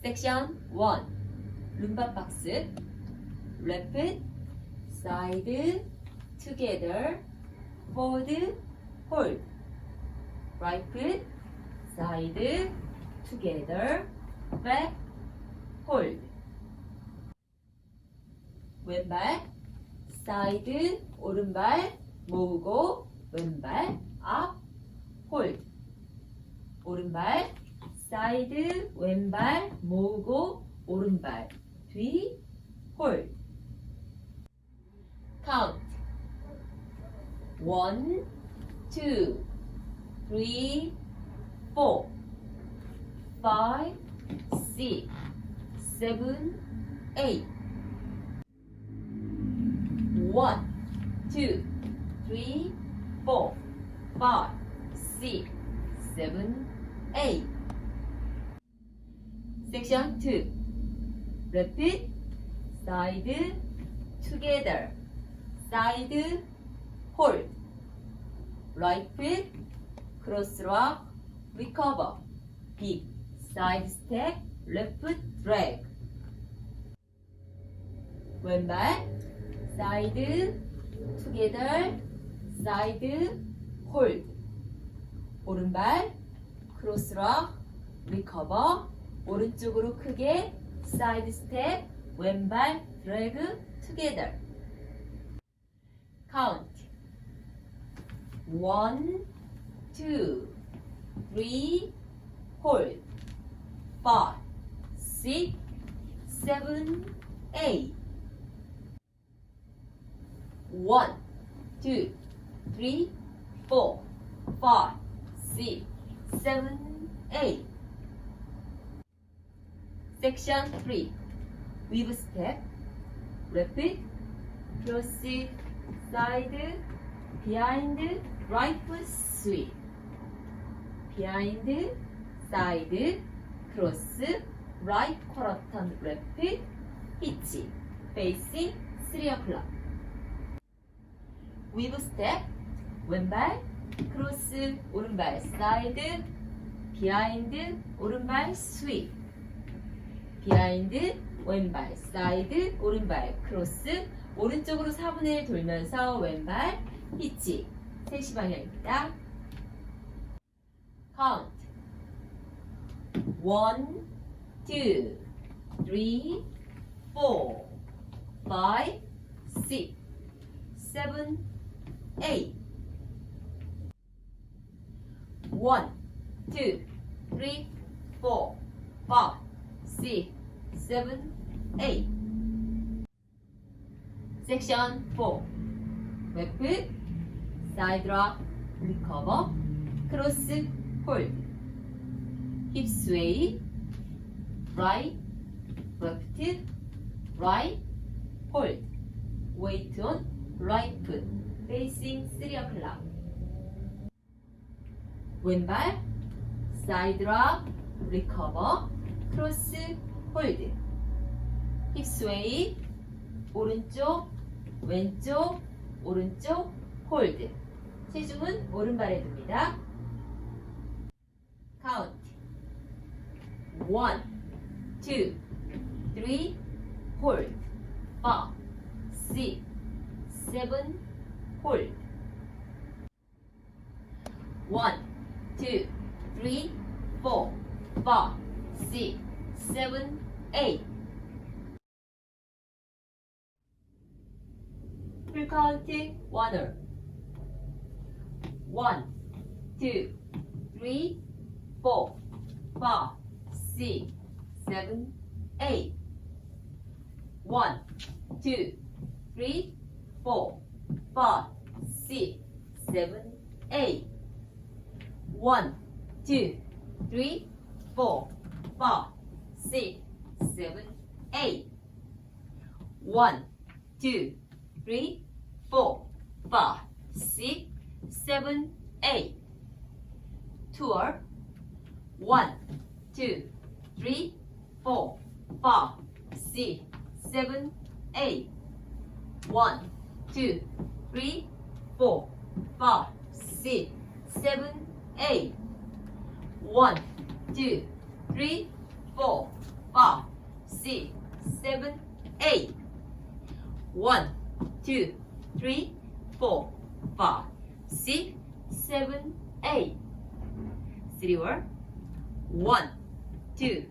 섹션 1 룸바 박스 left, side, together, forward, hold right, side, together, back, hold 왼발 사이드 오른발 모으고 왼발 앞 홀드 오른발 사이드 왼발 모으고 오른발 뒤 홀드 카운트 1, 2, 3, 4, 5, 6, 7, 8 1, 2, 3, 4, 5, 6, 7, 8 섹션 2 repeat, side, together, side, hold right foot, cross rock, recover big, side step, left foot drag 왼발 사이드, together, side, hold 오른발 크로스락, 리커버 오른쪽으로 크게 사이드 스텝, 왼발 드래그, together 카운트 1, 2, 3, hold 5, 6, 7, 8 1, 2, 3, 4, 5, 6, 7, 8 섹션 3 weave step repeat cross side behind right foot sweep behind side cross right quarter turn repeat hitch facing 3 o'clock weave step 왼발 크로스 오른발 사이드 비하인드 오른발 스윗 비하인드 왼발 사이드 오른발 크로스 오른쪽으로 4분의 1 돌면서 왼발 히치 3시 방향입니다. 카운트 1, 2, 3, 4, 5, 6, 7, 8 1, 2, 3, 4, 5, 6, 7, 8 섹션 4 웹풋, 사이드 락, 리커버, 크로스, 홀드 힙 스웨이, 라이트, 레프트, 라이트, 홀드 웨이트 온 라이트 풋, 페이싱 3 o'clock 왼발 사이드 락, 리커버, 크로스, 홀드 힙 스웨이 오른쪽, 왼쪽, 오른쪽, 홀드 체중은 오른발에 둡니다. 카운트 1, 2, 3, 홀드 5, 6, 7, 홀드 1, 2, 3, 4, 5, 6, 7, 8 풀 카운트 원을 1, 2, 3, 4, 5, 6, 7, 8 1, 2, 3, 4, 5, 6, 7, 8 1, 2, 3, 4, 5, 6, 7, 8 1, 2, 3, 4, 5, 6, 7, 8 Tour 1, 2, 3, 4, 5, 6, 7, 8 1, 2, 3, 4, 5, 6, 7, 8 1, 2, 3, 4, 5, 6, 7, 8. 1, 2, 3, 4, 5, 6, 7, 8. 3 more. 1, 2,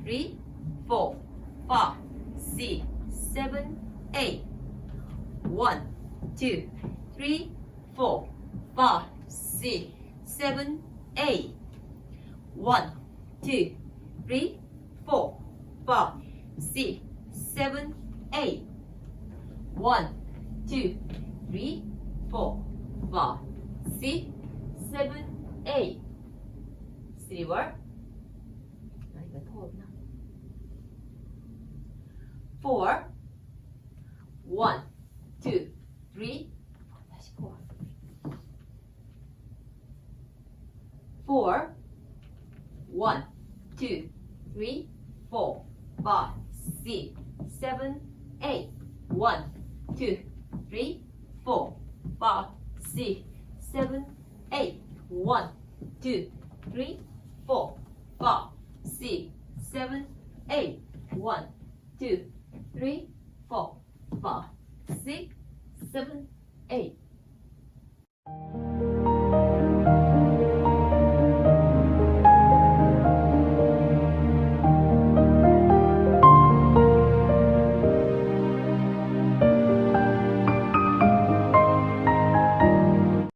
3, 4, 5, 6, 7, 8. 1, 2, 3, 4, 5, 6, 7, 8. 1, 2, 3, 4, 5, 6, 7, 8. 1, 2, 3, 4, 5, 6, 7, 8. 3 more. 이거 더 없나? 4, 1, 2, 3, 다시 4. 4, 1, 2, 3, 4, 5, 6, 7, 8. 1, 2, 3, 4, 5, 6, 7, 8. 1, 2, 3, 4, 5, 6, 7, 8. 1, 2, 3, 4, 5, 6, 7,